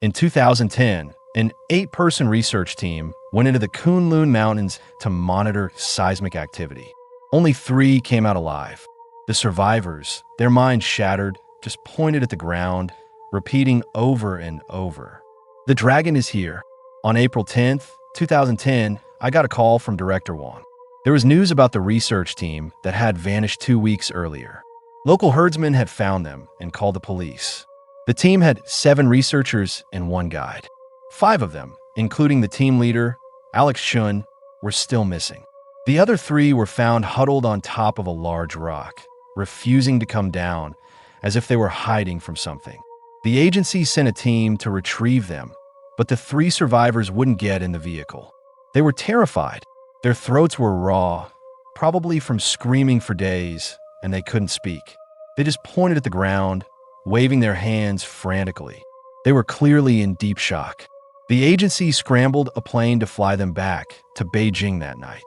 In 2010, an 8-person research team went into the Kunlun Mountains to monitor seismic activity. Only 3 came out alive. The survivors, their minds shattered, just pointed at the ground, repeating over and over, "The dragon is here." On April 10th, 2010, I got a call from Director Wong. There was news about the research team that had vanished 2 weeks earlier. Local herdsmen had found them and called the police. The team had 7 researchers and 1 guide. 5 of them, including the team leader, Alex Chun, were still missing. The other 3 were found huddled on top of a large rock, refusing to come down, as if they were hiding from something. The agency sent a team to retrieve them, but the 3 survivors wouldn't get in the vehicle. They were terrified. Their throats were raw, probably from screaming for days, and they couldn't speak. They just pointed at the ground, waving their hands frantically. They were clearly in deep shock. The agency scrambled a plane to fly them back to Beijing that night.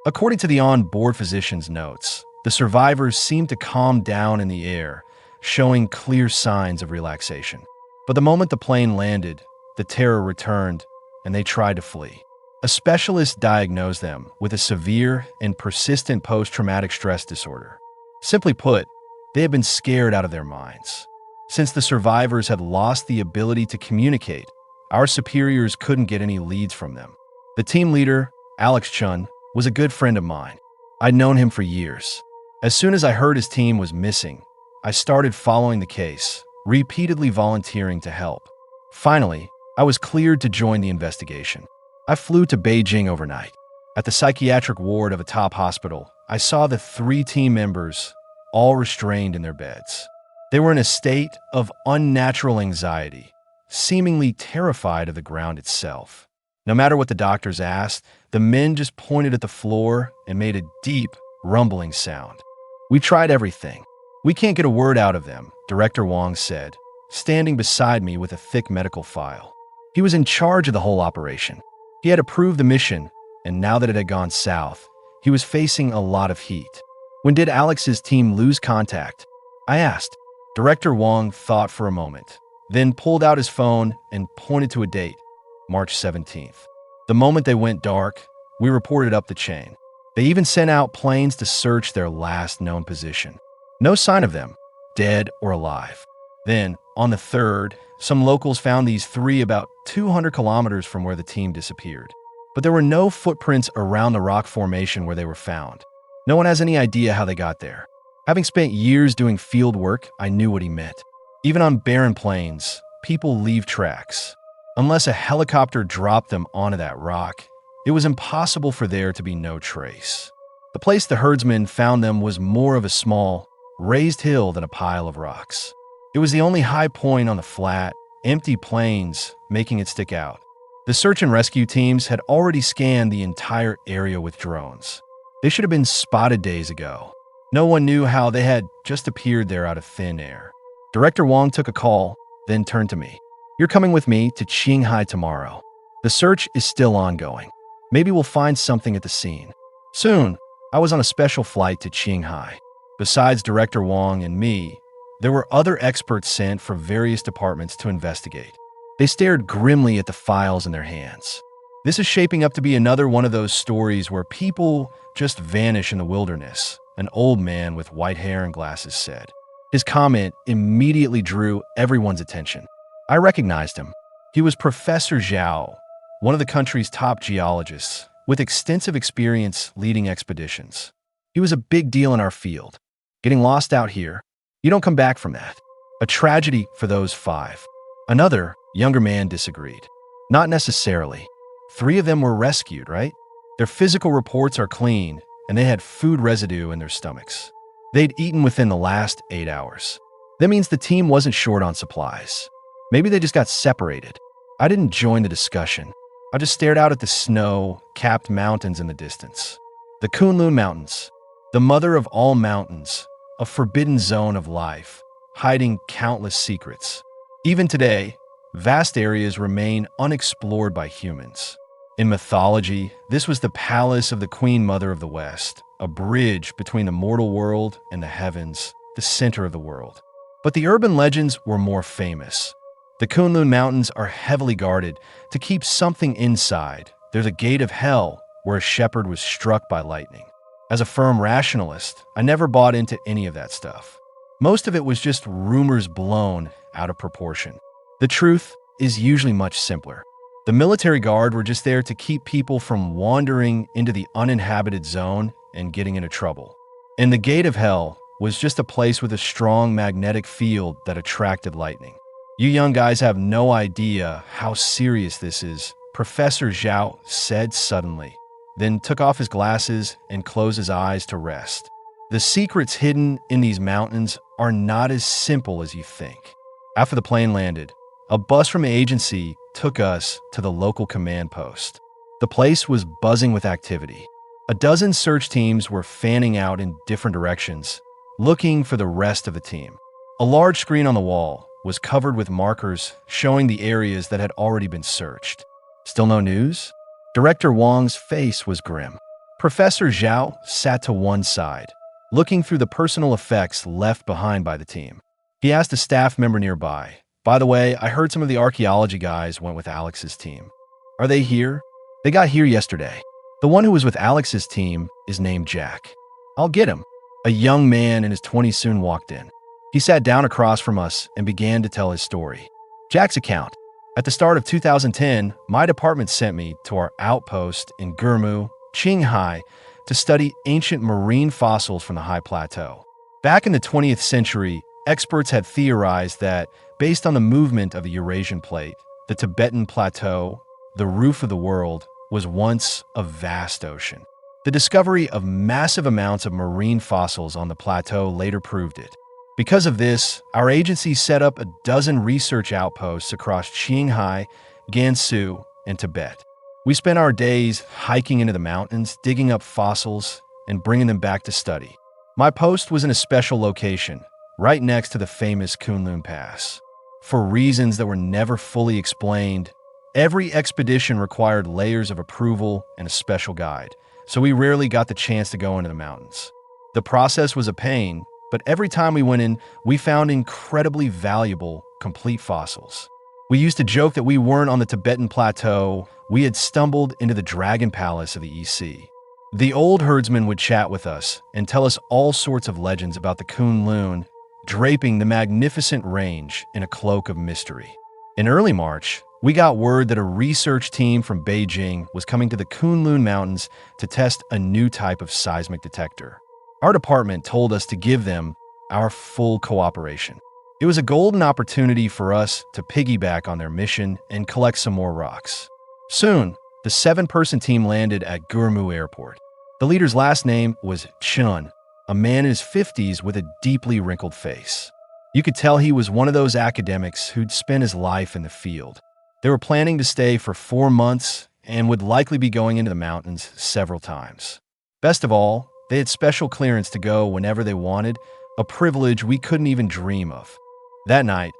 According to the on-board physician's notes, the survivors seemed to calm down in the air, showing clear signs of relaxation. But the moment the plane landed, the terror returned, and they tried to flee. A specialist diagnosed them with a severe and persistent post-traumatic stress disorder. Simply put, they had been scared out of their minds. Since the survivors had lost the ability to communicate, our superiors couldn't get any leads from them. The team leader, Alex Chun, was a good friend of mine. I'd known him for years. As soon as I heard his team was missing, I started following the case, repeatedly volunteering to help. Finally, I was cleared to join the investigation. I flew to Beijing overnight. At the psychiatric ward of a top hospital, I saw the 3 team members, all restrained in their beds. They were in a state of unnatural anxiety, seemingly terrified of the ground itself. No matter what the doctors asked, the men just pointed at the floor and made a deep, rumbling sound. "We tried everything. We can't get a word out of them," Director Wong said, standing beside me with a thick medical file. He was in charge of the whole operation. He had approved the mission, and now that it had gone south, he was facing a lot of heat. "When did Alex's team lose contact?" I asked. Director Wong thought for a moment, then pulled out his phone and pointed to a date, March 17th. The moment they went dark, we reported up the chain. They even sent out planes to search their last known position. No sign of them, dead or alive. Then, on the 3rd, some locals found these 3 about 200 kilometers from where the team disappeared. But there were no footprints around the rock formation where they were found. No one has any idea how they got there. Having spent years doing field work, I knew what he meant. Even on barren plains, people leave tracks. Unless a helicopter dropped them onto that rock, it was impossible for there to be no trace. The place the herdsmen found them was more of a small, raised hill than a pile of rocks. It was the only high point on the flat, empty plains, making it stick out. The search and rescue teams had already scanned the entire area with drones. They should have been spotted days ago. No one knew how they had just appeared there out of thin air. Director Wong took a call, then turned to me. "You're coming with me to Qinghai tomorrow. The search is still ongoing. Maybe we'll find something at the scene." Soon, I was on a special flight to Qinghai. Besides Director Wong and me, there were other experts sent from various departments to investigate. They stared grimly at the files in their hands. This is shaping up to be another one of those stories where people just vanish in the wilderness, an old man with white hair and glasses said. His comment immediately drew everyone's attention. I recognized him. He was Professor Zhao, one of the country's top geologists, with extensive experience leading expeditions. He was a big deal in our field. Getting lost out here, you don't come back from that. A tragedy for those 5. Another, younger man disagreed. Not necessarily. 3 of them were rescued, right? Their physical reports are clean, and they had food residue in their stomachs. They'd eaten within the last 8 hours. That means the team wasn't short on supplies. Maybe they just got separated. I didn't join the discussion. I just stared out at the snow-capped mountains in the distance. The Kunlun Mountains, the mother of all mountains, a forbidden zone of life, hiding countless secrets. Even today, vast areas remain unexplored by humans. In mythology, this was the palace of the Queen Mother of the West, a bridge between the mortal world and the heavens, the center of the world. But the urban legends were more famous. The Kunlun Mountains are heavily guarded to keep something inside. There's a gate of hell where a shepherd was struck by lightning. As a firm rationalist, I never bought into any of that stuff. Most of it was just rumors blown out of proportion. The truth is usually much simpler. The military guard were just there to keep people from wandering into the uninhabited zone and getting into trouble. And the gate of hell was just a place with a strong magnetic field that attracted lightning. You young guys have no idea how serious this is, Professor Zhao said suddenly, then took off his glasses and closed his eyes to rest. The secrets hidden in these mountains are not as simple as you think. After the plane landed, a bus from the agency took us to the local command post. The place was buzzing with activity. A dozen search teams were fanning out in different directions, looking for the rest of the team. A large screen on the wall was covered with markers showing the areas that had already been searched. Still no news? Director Wang's face was grim. Professor Zhao sat to one side, looking through the personal effects left behind by the team. He asked a staff member nearby, "By the way, I heard some of the archaeology guys went with Alex's team. Are they here?" "They got here yesterday." The one who was with Alex's team is named Jack. "I'll get him." A young man in his 20s soon walked in. He sat down across from us and began to tell his story. Jack's account. At the start of 2010, my department sent me to our outpost in Gurmu, Qinghai, to study ancient marine fossils from the high plateau. Back in the 20th century, experts had theorized that, based on the movement of the Eurasian plate, the Tibetan plateau, the roof of the world, was once a vast ocean. The discovery of massive amounts of marine fossils on the plateau later proved it. Because of this, our agency set up a dozen research outposts across Qinghai, Gansu, and Tibet. We spent our days hiking into the mountains, digging up fossils, and bringing them back to study. My post was in a special location, right next to the famous Kunlun Pass. For reasons that were never fully explained, every expedition required layers of approval and a special guide, so we rarely got the chance to go into the mountains. The process was a pain, but every time we went in, we found incredibly valuable, complete fossils. We used to joke that we weren't on the Tibetan plateau, we had stumbled into the Dragon Palace of the EC. The old herdsman would chat with us and tell us all sorts of legends about the Kunlun, draping the magnificent range in a cloak of mystery. In early March, we got word that a research team from Beijing was coming to the Kunlun Mountains to test a new type of seismic detector. Our department told us to give them our full cooperation. It was a golden opportunity for us to piggyback on their mission and collect some more rocks. Soon, the 7-person team landed at Gurmu Airport. The leader's last name was Chun, a man in his 50s with a deeply wrinkled face. You could tell he was one of those academics who'd spent his life in the field. They were planning to stay for 4 months and would likely be going into the mountains several times. Best of all, they had special clearance to go whenever they wanted, a privilege we couldn't even dream of. That night,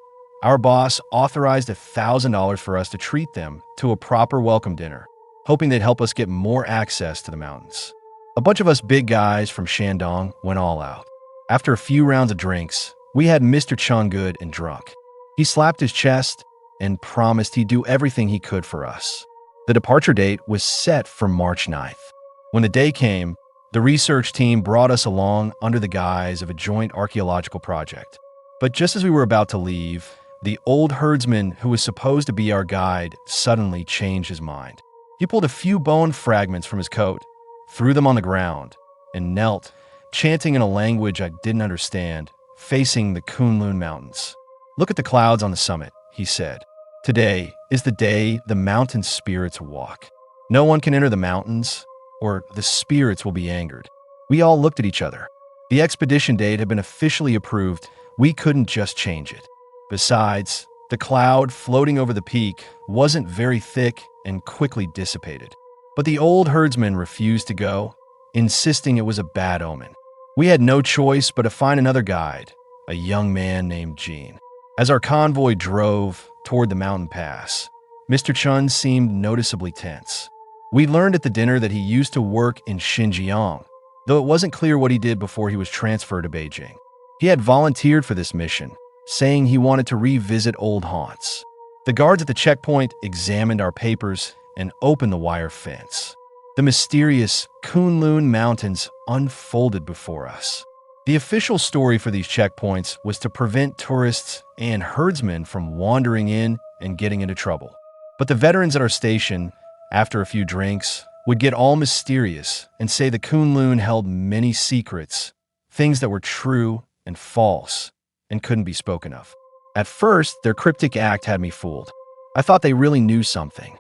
our boss authorized $1,000 for us to treat them to a proper welcome dinner, hoping they'd help us get more access to the mountains. A bunch of us big guys from Shandong went all out. After a few rounds of drinks, we had Mr. Chung good and drunk. He slapped his chest and promised he'd do everything he could for us. The departure date was set for March 9th. When the day came, the research team brought us along under the guise of a joint archaeological project. But just as we were about to leave, the old herdsman who was supposed to be our guide suddenly changed his mind. He pulled a few bone fragments from his coat, threw them on the ground, and knelt, chanting in a language I didn't understand, facing the Kunlun Mountains. "Look at the clouds on the summit," he said. "Today is the day the mountain spirits walk. No one can enter the mountains, or the spirits will be angered." We all looked at each other. The expedition date had been officially approved. We couldn't just change it. Besides, the cloud floating over the peak wasn't very thick and quickly dissipated. But the old herdsman refused to go, insisting it was a bad omen. We had no choice but to find another guide, a young man named Jean. As our convoy drove toward the mountain pass, Mr. Chun seemed noticeably tense. We learned at the dinner that he used to work in Xinjiang, though it wasn't clear what he did before he was transferred to Beijing. He had volunteered for this mission, saying he wanted to revisit old haunts. The guards at the checkpoint examined our papers and opened the wire fence. The mysterious Kunlun Mountains unfolded before us. The official story for these checkpoints was to prevent tourists and herdsmen from wandering in and getting into trouble. But the veterans at our station, after a few drinks, would get all mysterious and say the Kunlun held many secrets, things that were true and false and couldn't be spoken of. At first, their cryptic act had me fooled. I thought they really knew something.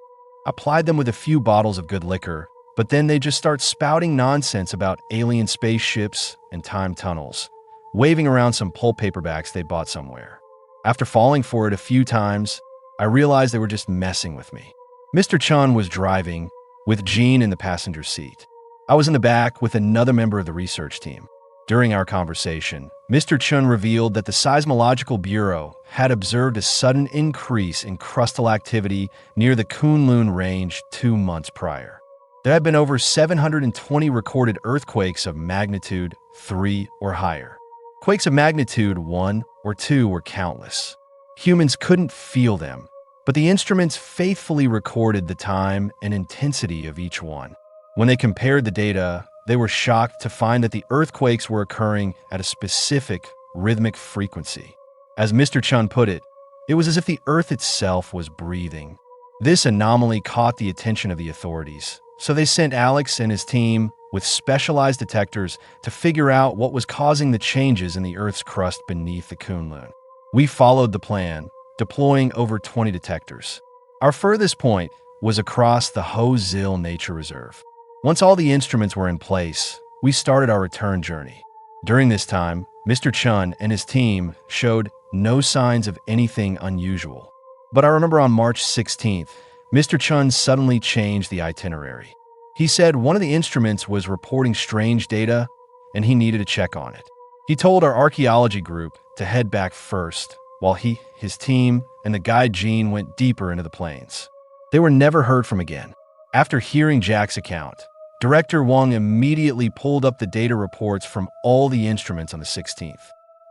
I plied them with a few bottles of good liquor, but then they just start spouting nonsense about alien spaceships and time tunnels, waving around some pulp paperbacks they bought somewhere. After falling for it a few times, I realized they were just messing with me. Mr. Chun was driving, with Jean in the passenger seat. I was in the back with another member of the research team. During our conversation, Mr. Chun revealed that the Seismological Bureau had observed a sudden increase in crustal activity near the Kunlun Range 2 months prior. There had been over 720 recorded earthquakes of magnitude 3 or higher. Quakes of magnitude 1 or 2 were countless. Humans couldn't feel them, but the instruments faithfully recorded the time and intensity of each one. When they compared the data, they were shocked to find that the earthquakes were occurring at a specific rhythmic frequency. As Mr. Chun put it, it was as if the Earth itself was breathing. This anomaly caught the attention of the authorities, so they sent Alex and his team with specialized detectors to figure out what was causing the changes in the Earth's crust beneath the Kunlun. We followed the plan, deploying over 20 detectors. Our furthest point was across the Ho Zil Nature Reserve. Once all the instruments were in place, we started our return journey. During this time, Mr. Chun and his team showed no signs of anything unusual. But I remember on March 16th, Mr. Chun suddenly changed the itinerary. He said one of the instruments was reporting strange data and he needed to check on it. He told our archaeology group to head back first, while he, his team, and the guide Jean went deeper into the plains. They were never heard from again. After hearing Jack's account, Director Wang immediately pulled up the data reports from all the instruments on the 16th.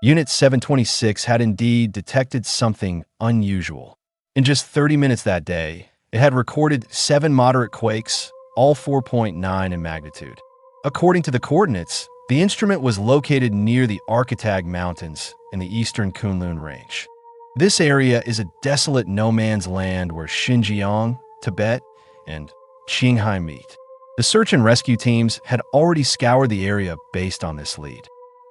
Unit 726 had indeed detected something unusual. In just 30 minutes that day, it had recorded 7 moderate quakes, all 4.9 in magnitude. According to the coordinates, the instrument was located near the Architag Mountains in the eastern Kunlun Range. This area is a desolate no-man's land where Xinjiang, Tibet, and Qinghai meet. The search and rescue teams had already scoured the area based on this lead.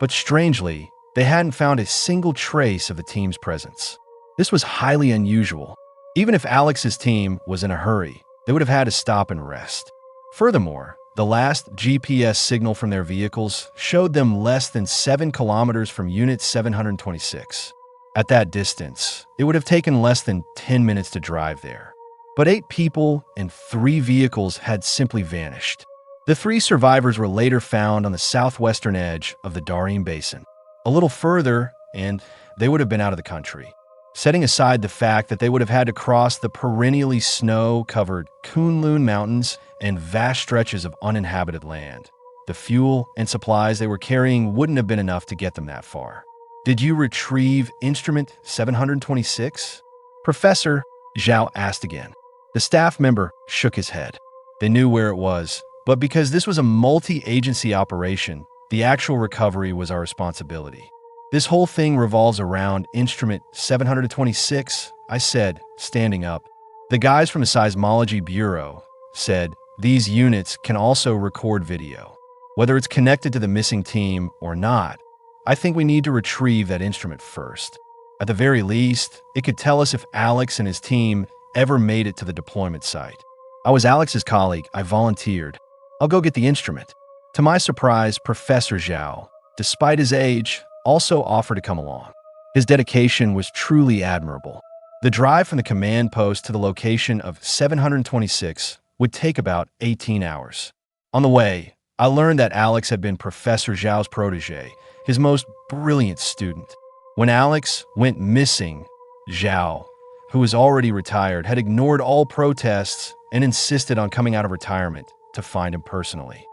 But strangely, they hadn't found a single trace of the team's presence. This was highly unusual. Even if Alex's team was in a hurry, they would have had to stop and rest. Furthermore, the last GPS signal from their vehicles showed them less than 7 kilometers from Unit 726. At that distance, it would have taken less than 10 minutes to drive there. But 8 people and 3 vehicles had simply vanished. The 3 survivors were later found on the southwestern edge of the Darien Basin. A little further, and they would have been out of the country. Setting aside the fact that they would have had to cross the perennially snow-covered Kunlun Mountains and vast stretches of uninhabited land, the fuel and supplies they were carrying wouldn't have been enough to get them that far. Did you retrieve instrument 726? Professor Zhao asked again. The staff member shook his head. They knew where it was, but because this was a multi-agency operation, the actual recovery was our responsibility. This whole thing revolves around instrument 726, I said, standing up. The guys from the Seismology Bureau said these units can also record video. Whether it's connected to the missing team or not, I think we need to retrieve that instrument first. At the very least, it could tell us if Alex and his team ever made it to the deployment site. I was Alex's colleague. I volunteered. I'll go get the instrument. To my surprise, Professor Zhao, despite his age, also offered to come along. His dedication was truly admirable. The drive from the command post to the location of 726 would take about 18 hours. On the way, I learned that Alex had been Professor Zhao's protege, his most brilliant student. When Alex went missing, Zhao, who was already retired, had ignored all protests and insisted on coming out of retirement to find him personally.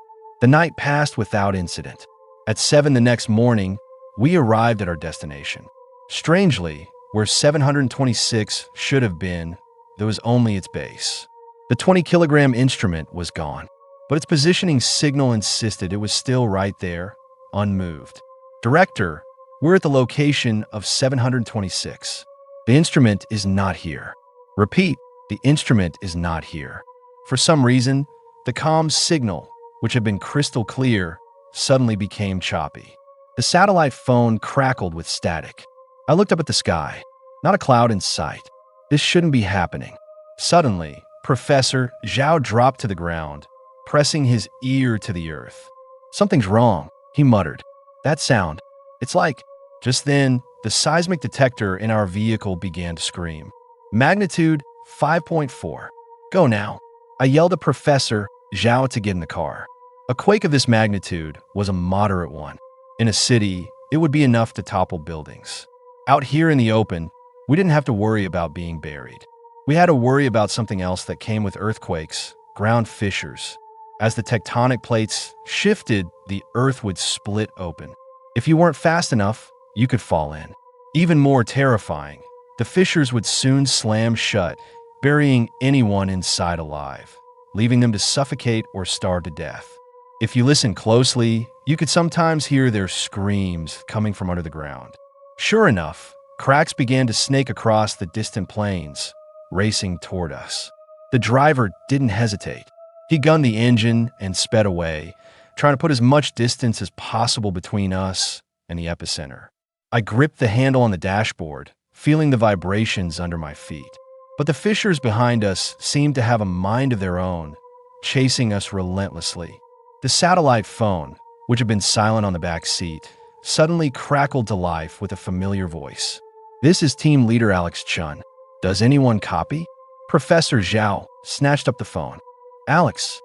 The night passed without incident. At 7 the next morning, we arrived at our destination. Strangely, Where 726 should have been, there was only its base. The 20-kilogram instrument was gone, but its positioning signal insisted it was still right there, unmoved. Director, we're at the location of 726. The instrument is not here. Repeat, the instrument is not here. For some reason, the comm signal, which had been crystal clear, suddenly became choppy. The satellite phone crackled with static. I looked up at the sky. Not a cloud in sight. This shouldn't be happening. Suddenly, Professor Zhao dropped to the ground, pressing his ear to the earth. Something's wrong, he muttered. That sound, it's like… Just then, the seismic detector in our vehicle began to scream. Magnitude 5.4. Go now. I yelled at Professor Zhao to get in the car. A quake of this magnitude was a moderate one. In a city, it would be enough to topple buildings. Out here in the open, we didn't have to worry about being buried. We had to worry about something else that came with earthquakes, ground fissures. As the tectonic plates shifted, the earth would split open. If you weren't fast enough, you could fall in. Even more terrifying, the fissures would soon slam shut, burying anyone inside alive, leaving them to suffocate or starve to death. If you listened closely, you could sometimes hear their screams coming from under the ground. Sure enough, cracks began to snake across the distant plains, racing toward us. The driver didn't hesitate. He gunned the engine and sped away, trying to put as much distance as possible between us and the epicenter. I gripped the handle on the dashboard, feeling the vibrations under my feet. But the fissures behind us seemed to have a mind of their own, chasing us relentlessly. The satellite phone, which had been silent on the back seat, suddenly crackled to life with a familiar voice. This is Team Leader Alex Chun. Does anyone copy? Professor Zhao snatched up the phone. Alex,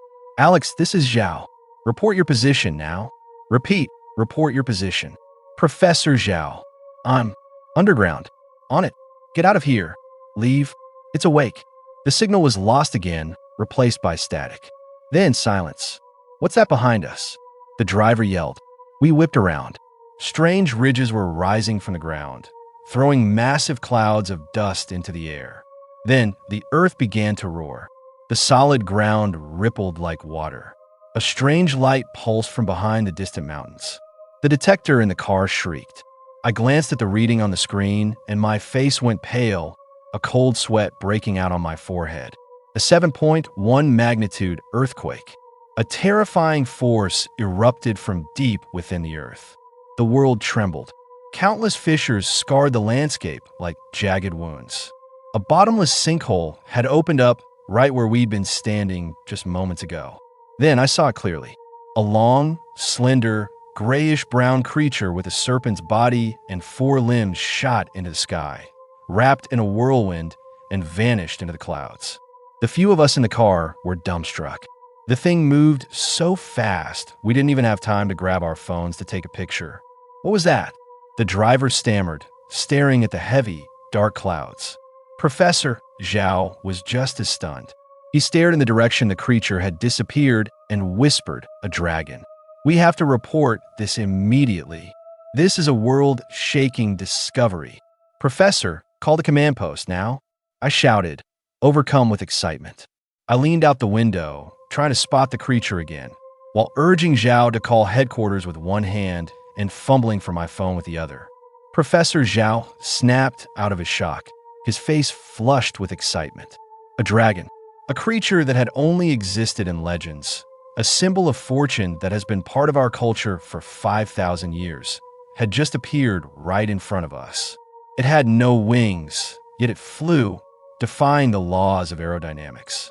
this is Zhao. Report your position now. Repeat, report your position. Professor Zhao, I'm underground. On it. Get out of here. Leave. It's awake. The signal was lost again, replaced by static. Then silence. What's that behind us? The driver yelled. We whipped around. Strange ridges were rising from the ground, throwing massive clouds of dust into the air. Then the earth began to roar. The solid ground rippled like water. A strange light pulsed from behind the distant mountains. The detector in the car shrieked. I glanced at the reading on the screen, and my face went pale, a cold sweat breaking out on my forehead. A 7.1 magnitude earthquake. A terrifying force erupted from deep within the earth. The world trembled. Countless fissures scarred the landscape like jagged wounds. A bottomless sinkhole had opened up right where we'd been standing just moments ago. Then I saw it clearly. A long, slender, grayish-brown creature with a serpent's body and 4 limbs shot into the sky, wrapped in a whirlwind, and vanished into the clouds. The few of us in the car were dumbstruck. The thing moved so fast, we didn't even have time to grab our phones to take a picture. What was that? The driver stammered, staring at the heavy, dark clouds. Professor Zhao was just as stunned. He stared in the direction the creature had disappeared and whispered, "A dragon. We have to report this immediately. This is a world-shaking discovery. Professor, call the command post now." I shouted, overcome with excitement. I leaned out the window, trying to spot the creature again, while urging Zhao to call headquarters with one hand and fumbling for my phone with the other. Professor Zhao snapped out of his shock, his face flushed with excitement. A dragon, a creature that had only existed in legends, a symbol of fortune that has been part of our culture for 5,000 years, had just appeared right in front of us. It had no wings, yet it flew, defying the laws of aerodynamics.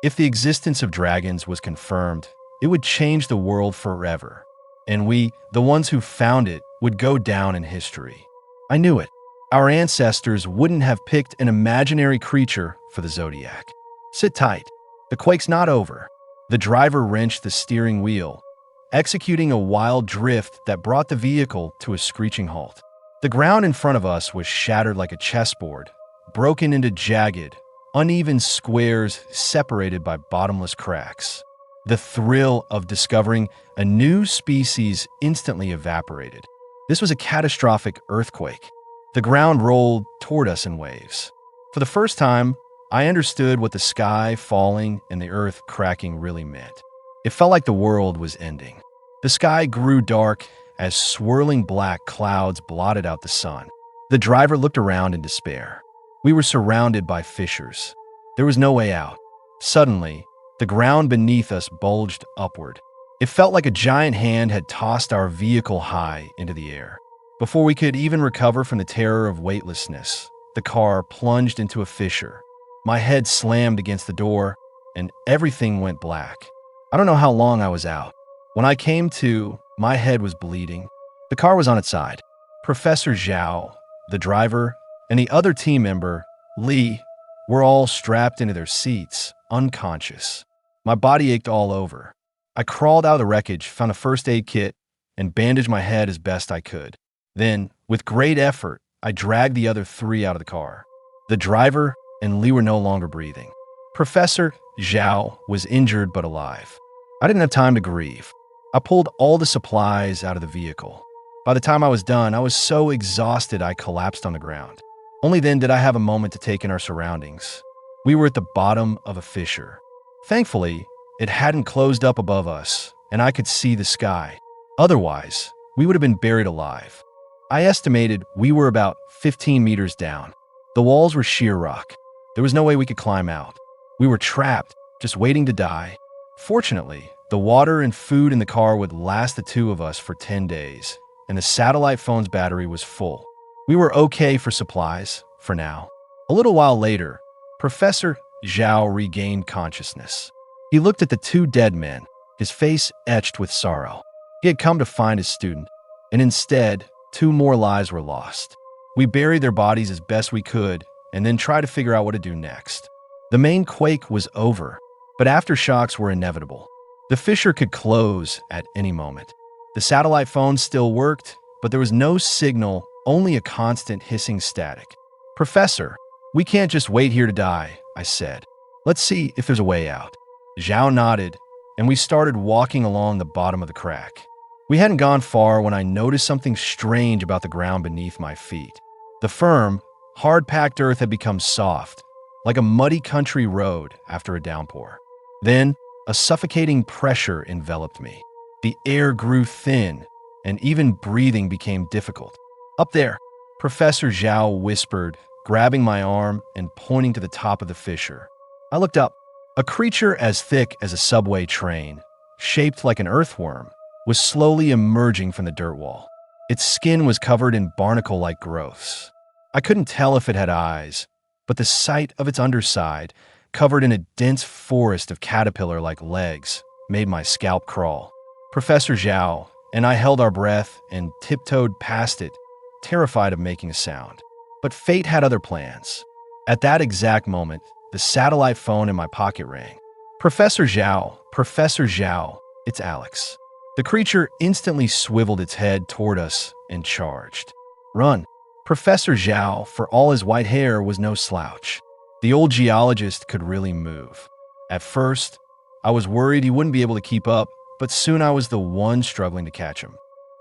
If the existence of dragons was confirmed, it would change the world forever. And we, the ones who found it, would go down in history. I knew it. Our ancestors wouldn't have picked an imaginary creature for the zodiac. Sit tight. The quake's not over. The driver wrenched the steering wheel, executing a wild drift that brought the vehicle to a screeching halt. The ground in front of us was shattered like a chessboard, broken into jagged, uneven squares separated by bottomless cracks. The thrill of discovering a new species instantly evaporated. This was a catastrophic earthquake. The ground rolled toward us in waves. For the first time, I understood what the sky falling and the earth cracking really meant. It felt like the world was ending. The sky grew dark as swirling black clouds blotted out the sun. The driver looked around in despair. We were surrounded by fissures. There was no way out. Suddenly, the ground beneath us bulged upward. It felt like a giant hand had tossed our vehicle high into the air. Before we could even recover from the terror of weightlessness, the car plunged into a fissure. My head slammed against the door, and everything went black. I don't know how long I was out. When I came to, my head was bleeding. The car was on its side. Professor Zhao, the driver, and the other team member, Li, were all strapped into their seats, unconscious. My body ached all over. I crawled out of the wreckage, found a first aid kit, and bandaged my head as best I could. Then, with great effort, I dragged the other three out of the car. The driver and Li were no longer breathing. Professor Zhao was injured but alive. I didn't have time to grieve. I pulled all the supplies out of the vehicle. By the time I was done, I was so exhausted I collapsed on the ground. Only then did I have a moment to take in our surroundings. We were at the bottom of a fissure. Thankfully, it hadn't closed up above us, and I could see the sky. Otherwise, we would have been buried alive. I estimated we were about 15 meters down. The walls were sheer rock. There was no way we could climb out. We were trapped, just waiting to die. Fortunately, the water and food in the car would last the two of us for 10 days, and the satellite phone's battery was full. We were okay for supplies, for now. A little while later, Professor Zhao regained consciousness. He looked at the two dead men, his face etched with sorrow. He had come to find his student, and instead, 2 more lives were lost. We buried their bodies as best we could, and then tried to figure out what to do next. The main quake was over, but aftershocks were inevitable. The fissure could close at any moment. The satellite phone still worked, but there was no signal, only a constant hissing static. "Professor, we can't just wait here to die," I said. "Let's see if there's a way out." Zhao nodded, and we started walking along the bottom of the crack. We hadn't gone far when I noticed something strange about the ground beneath my feet. The firm, hard-packed earth had become soft, like a muddy country road after a downpour. Then, a suffocating pressure enveloped me. The air grew thin, and even breathing became difficult. "Up there," Professor Zhao whispered, grabbing my arm and pointing to the top of the fissure. I looked up. A creature as thick as a subway train, shaped like an earthworm, was slowly emerging from the dirt wall. Its skin was covered in barnacle-like growths. I couldn't tell if it had eyes, but the sight of its underside, covered in a dense forest of caterpillar-like legs, made my scalp crawl. Professor Zhao and I held our breath and tiptoed past it, terrified of making a sound. But fate had other plans. At that exact moment, the satellite phone in my pocket rang. Professor Zhao, it's Alex." The creature instantly swiveled its head toward us and charged. "Run." Professor Zhao, for all his white hair, was no slouch. The old geologist could really move. At first, I was worried he wouldn't be able to keep up, but soon I was the one struggling to catch him.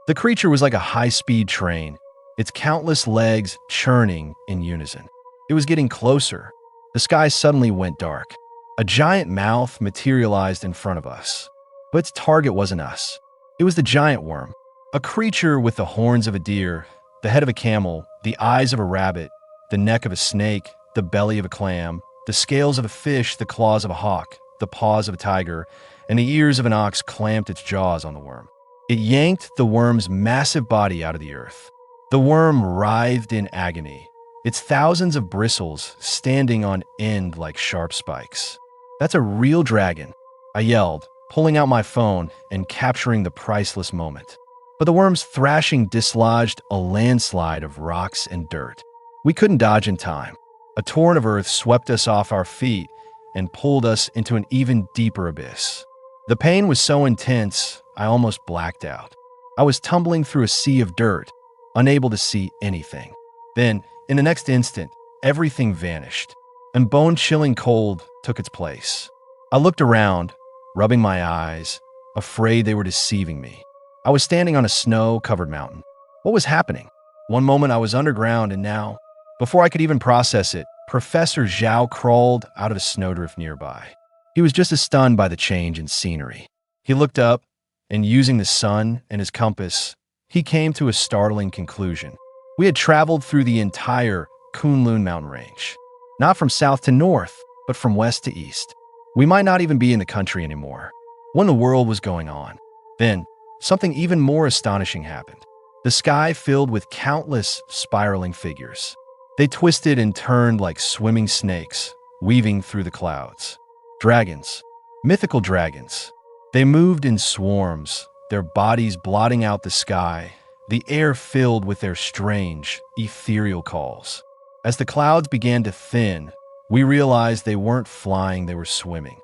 The creature was like a high-speed train, its countless legs churning in unison. It was getting closer. The sky suddenly went dark. A giant mouth materialized in front of us. But its target wasn't us. It was the giant worm, a creature with the horns of a deer, the head of a camel, the eyes of a rabbit, the neck of a snake, the belly of a clam, the scales of a fish, the claws of a hawk, the paws of a tiger, and the ears of an ox clamped its jaws on the worm. It yanked the worm's massive body out of the earth. The worm writhed in agony, its thousands of bristles standing on end like sharp spikes. "That's a real dragon," I yelled, pulling out my phone and capturing the priceless moment. But the worm's thrashing dislodged a landslide of rocks and dirt. We couldn't dodge in time. A torrent of earth swept us off our feet and pulled us into an even deeper abyss. The pain was so intense, I almost blacked out. I was tumbling through a sea of dirt, unable to see anything. Then, in the next instant, everything vanished, and bone-chilling cold took its place. I looked around, rubbing my eyes, afraid they were deceiving me. I was standing on a snow-covered mountain. What was happening? One moment I was underground, and now, before I could even process it, Professor Zhao crawled out of a snowdrift nearby. He was just as stunned by the change in scenery. He looked up, and using the sun and his compass, he came to a startling conclusion. We had traveled through the entire Kunlun mountain range, not from south to north, but from west to east. We might not even be in the country anymore. What in the world was going on? Then, something even more astonishing happened. The sky filled with countless spiraling figures. They twisted and turned like swimming snakes, weaving through the clouds. Dragons, mythical dragons. They moved in swarms, their bodies blotting out the sky, the air filled with their strange, ethereal calls. As the clouds began to thin, we realized they weren't flying, they were swimming.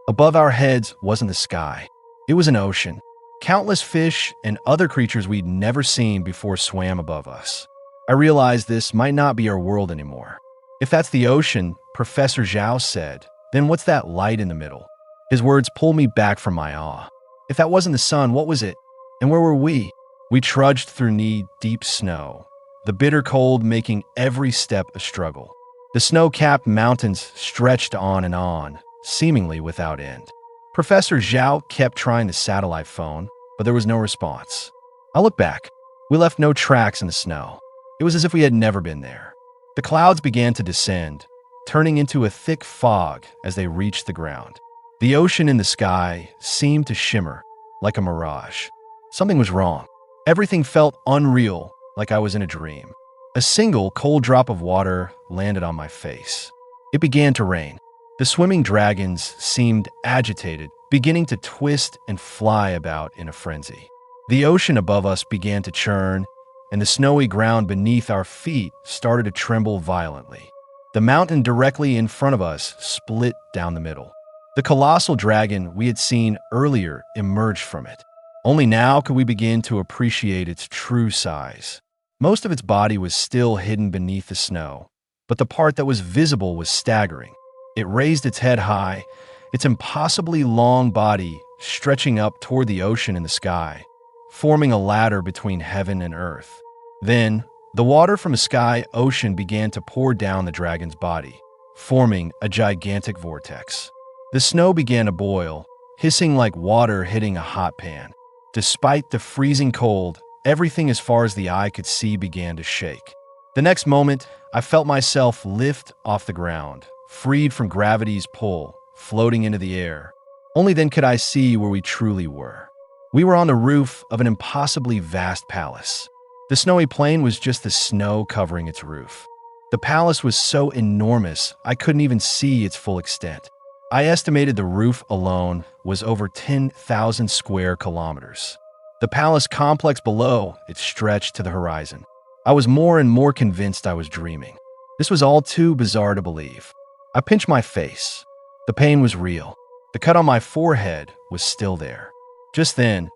Above our heads wasn't the sky. It was an ocean. Countless fish and other creatures we'd never seen before swam above us. I realized this might not be our world anymore. If that's the ocean, Professor Zhao said, then what's that light in the middle? His words pulled me back from my awe. If that wasn't the sun, what was it? And where were we? We trudged through knee-deep snow, the bitter cold making every step a struggle. The snow-capped mountains stretched on, seemingly without end. Professor Zhao kept trying the satellite phone, but there was no response. I looked back. We left no tracks in the snow. It was as if we had never been there. The clouds began to descend, turning into a thick fog as they reached the ground. The ocean in the sky seemed to shimmer like a mirage. Something was wrong. Everything felt unreal, like I was in a dream. A single cold drop of water landed on my face. It began to rain. The swimming dragons seemed agitated, beginning to twist and fly about in a frenzy. The ocean above us began to churn, and the snowy ground beneath our feet started to tremble violently. The mountain directly in front of us split down the middle. The colossal dragon we had seen earlier emerged from it. Only now could we begin to appreciate its true size. Most of its body was still hidden beneath the snow, but the part that was visible was staggering. It raised its head high, its impossibly long body stretching up toward the ocean and the sky, forming a ladder between heaven and earth. Then, the water from the sky ocean began to pour down the dragon's body, forming a gigantic vortex. The snow began to boil, hissing like water hitting a hot pan. Despite the freezing cold, everything as far as the eye could see began to shake. The next moment, I felt myself lift off the ground, freed from gravity's pull, floating into the air. Only then could I see where we truly were. We were on the roof of an impossibly vast palace. The snowy plain was just the snow covering its roof. The palace was so enormous, I couldn't even see its full extent. I estimated the roof alone was over 10,000 square kilometers. The palace complex below it stretched to the horizon. I was more and more convinced I was dreaming. This was all too bizarre to believe. I pinched my face. The pain was real. The cut on my forehead was still there. Just then,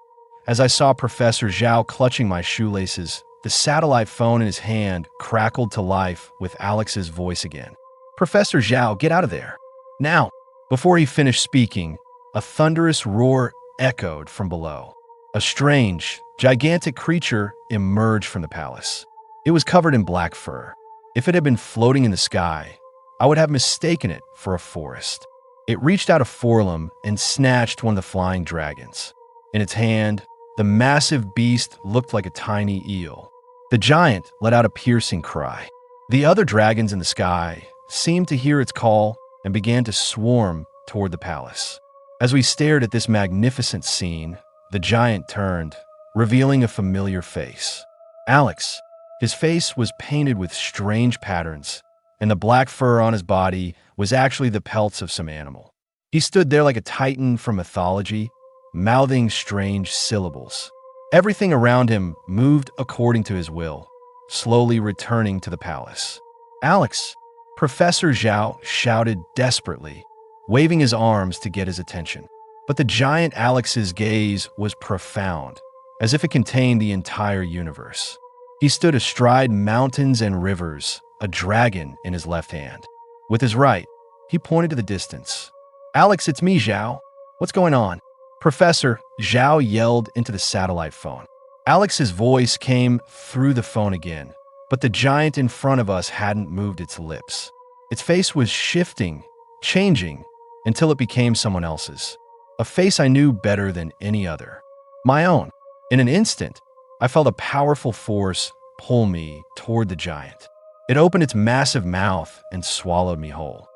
as I saw Professor Zhao clutching my shoelaces, the satellite phone in his hand crackled to life with Alex's voice again. "Professor Zhao, get out of there. Now!" Before he finished speaking, a thunderous roar echoed from below. A strange, gigantic creature emerged from the palace. It was covered in black fur. If it had been floating in the sky, I would have mistaken it for a forest. It reached out a forelimb and snatched one of the flying dragons. In its hand, the massive beast looked like a tiny eel. The giant let out a piercing cry. The other dragons in the sky seemed to hear its call and began to swarm toward the palace. As we stared at this magnificent scene, the giant turned, revealing a familiar face. Alex. His face was painted with strange patterns, and the black fur on his body was actually the pelts of some animal. He stood there like a titan from mythology, mouthing strange syllables. Everything around him moved according to his will, slowly returning to the palace. "Alex!" Professor Zhao shouted desperately, waving his arms to get his attention. But the giant Alex's gaze was profound, as if it contained the entire universe. He stood astride mountains and rivers, a dragon in his left hand. With his right, he pointed to the distance. "Alex, it's me, Zhao. What's going on?" "Professor," Zhao yelled into the satellite phone. Alex's voice came through the phone again, But the giant in front of us hadn't moved its lips. Its face was shifting, changing, until it became someone else's. A face I knew better than any other. My own. In an instant, I felt a powerful force pull me toward the giant. It opened its massive mouth and swallowed me whole.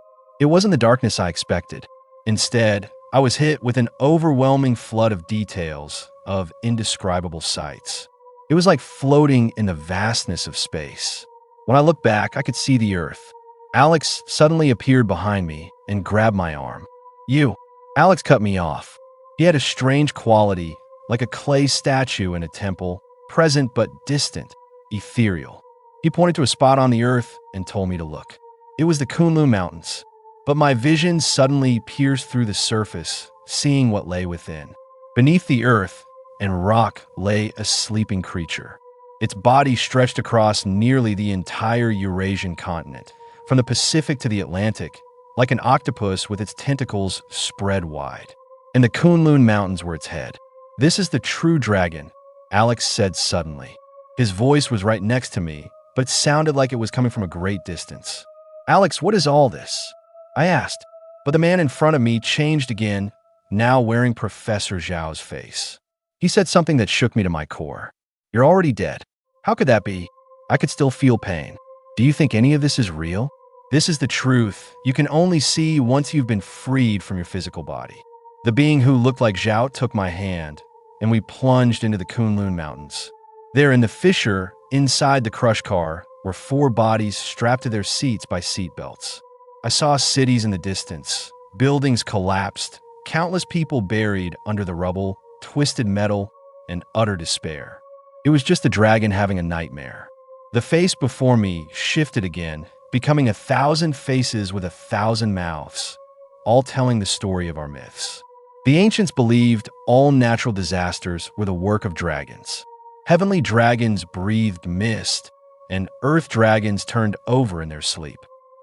It wasn't the darkness I expected. Instead, I was hit with an overwhelming flood of details, of indescribable sights. It was like floating in the vastness of space. When I looked back, I could see the earth. Alex suddenly appeared behind me and grabbed my arm. "You." Alex cut me off. He had a strange quality, like a clay statue in a temple, present but distant, ethereal. He pointed to a spot on the earth and told me to look. It was the Kunlun Mountains. But my vision suddenly pierced through the surface, seeing what lay within. Beneath the earth and rock lay a sleeping creature. Its body stretched across nearly the entire Eurasian continent, from the Pacific to the Atlantic, like an octopus with its tentacles spread wide. And the Kunlun Mountains were its head. "This is the true dragon," Alex said suddenly. His voice was right next to me, but it sounded like it was coming from a great distance. "Alex, what is all this?" I asked, but the man in front of me changed again, now wearing Professor Zhao's face. He said something that shook me to my core. "You're already dead." "How could that be?" "I could still feel pain." "Do you think any of this is real?" "This is the truth you can only see once you've been freed from your physical body." The being who looked like Zhao took my hand, and we plunged into the Kunlun Mountains. There in the fissure, inside the crush car, were 4 bodies strapped to their seats by seatbelts. I saw cities in the distance, buildings collapsed, countless people buried under the rubble, twisted metal, and utter despair. It was just the dragon having a nightmare. The face before me shifted again, becoming 1,000 faces with 1,000 mouths, all telling the story of our myths. The ancients believed all natural disasters were the work of dragons. Heavenly dragons breathed mist, and earth dragons turned over in their sleep.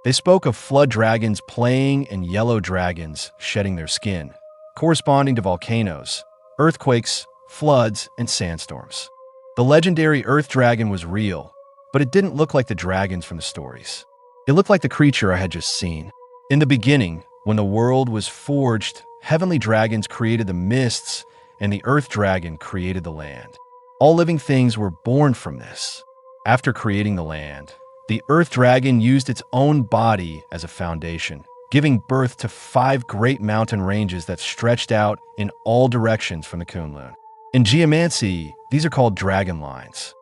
They spoke of flood dragons playing and yellow dragons shedding their skin, corresponding to volcanoes, earthquakes, floods, and sandstorms. The legendary earth dragon was real, but it didn't look like the dragons from the stories. It looked like the creature I had just seen. In the beginning, when the world was forged, heavenly dragons created the mists, and the earth dragon created the land. All living things were born from this. After creating the land, the earth dragon used its own body as a foundation, giving birth to 5 great mountain ranges that stretched out in all directions from the Kunlun. In geomancy, these are called dragon lines.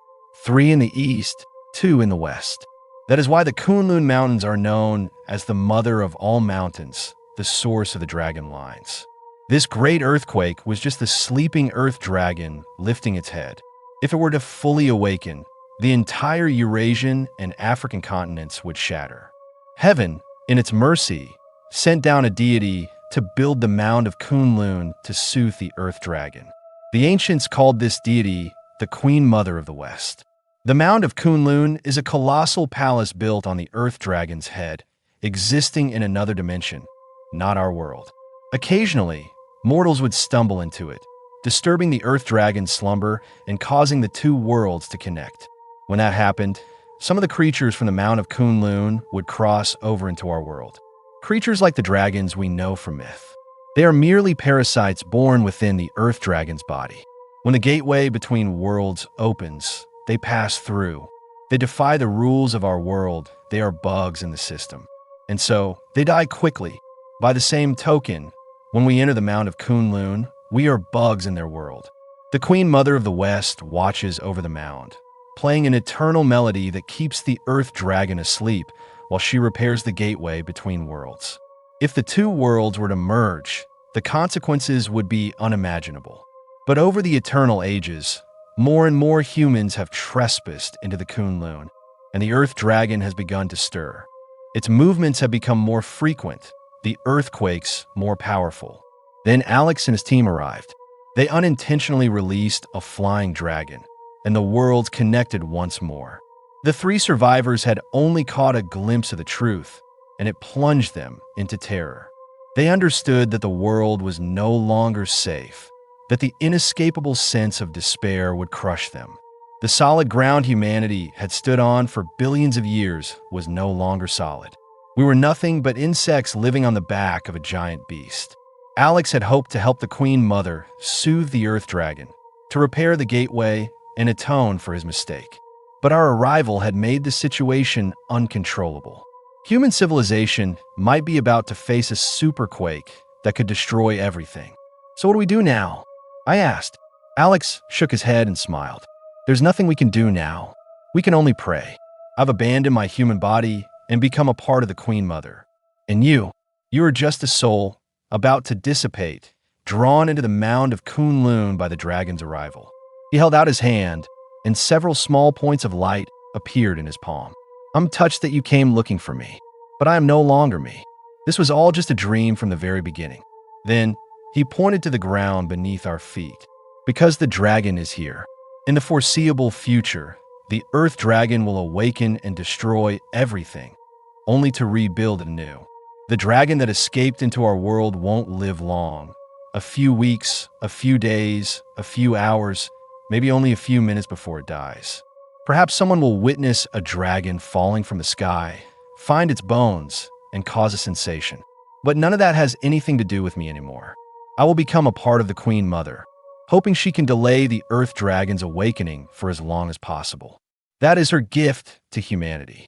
3 in the east, 2 in the west. That is why the Kunlun Mountains are known as the mother of all mountains, the source of the dragon lines. This great earthquake was just the sleeping earth dragon lifting its head. If it were to fully awaken, the entire Eurasian and African continents would shatter. Heaven, in its mercy, sent down a deity to build the mound of Kunlun to soothe the earth dragon. The ancients called this deity the Queen Mother of the West. The mound of Kunlun is a colossal palace built on the earth dragon's head, existing in another dimension, not our world. Occasionally, mortals would stumble into it, disturbing the earth dragon's slumber and causing the 2 worlds to connect. When that happened, some of the creatures from the Mount of Kunlun would cross over into our world. Creatures like the dragons we know from myth. They are merely parasites born within the earth dragon's body. When the gateway between worlds opens, they pass through. They defy the rules of our world. They are bugs in the system. And so, they die quickly. By the same token, when we enter the Mount of Kunlun, we are bugs in their world. The Queen Mother of the West watches over the mound, playing an eternal melody that keeps the earth dragon asleep while she repairs the gateway between worlds. If the 2 worlds were to merge, the consequences would be unimaginable. But over the eternal ages, more and more humans have trespassed into the Kunlun, and the earth dragon has begun to stir. Its movements have become more frequent, the earthquakes more powerful. Then Alex and his team arrived. They unintentionally released a flying dragon, and the worlds connected once more. The 3 survivors had only caught a glimpse of the truth, and it plunged them into terror. They understood that the world was no longer safe, that the inescapable sense of despair would crush them. The solid ground humanity had stood on for billions of years was no longer solid. We were nothing but insects living on the back of a giant beast. Alex had hoped to help the Queen Mother soothe the Earth Dragon, to repair the gateway and atone for his mistake. But our arrival had made the situation uncontrollable. Human civilization might be about to face a superquake that could destroy everything. So what do we do now? I asked. Alex shook his head and smiled. There's nothing we can do now. We can only pray. I've abandoned my human body and become a part of the Queen Mother. And you are just a soul about to dissipate, drawn into the mound of Kunlun by the dragon's arrival. He held out his hand, and several small points of light appeared in his palm. I'm touched that you came looking for me, but I am no longer me. This was all just a dream from the very beginning. Then he pointed to the ground beneath our feet. Because the dragon is here. In the foreseeable future, the Earth Dragon will awaken and destroy everything, only to rebuild anew. The dragon that escaped into our world won't live long. A few weeks, a few days, a few hours, maybe only a few minutes before it dies. Perhaps someone will witness a dragon falling from the sky, find its bones, and cause a sensation. But none of that has anything to do with me anymore. I will become a part of the Queen Mother, hoping she can delay the Earth Dragon's awakening for as long as possible. That is her gift to humanity.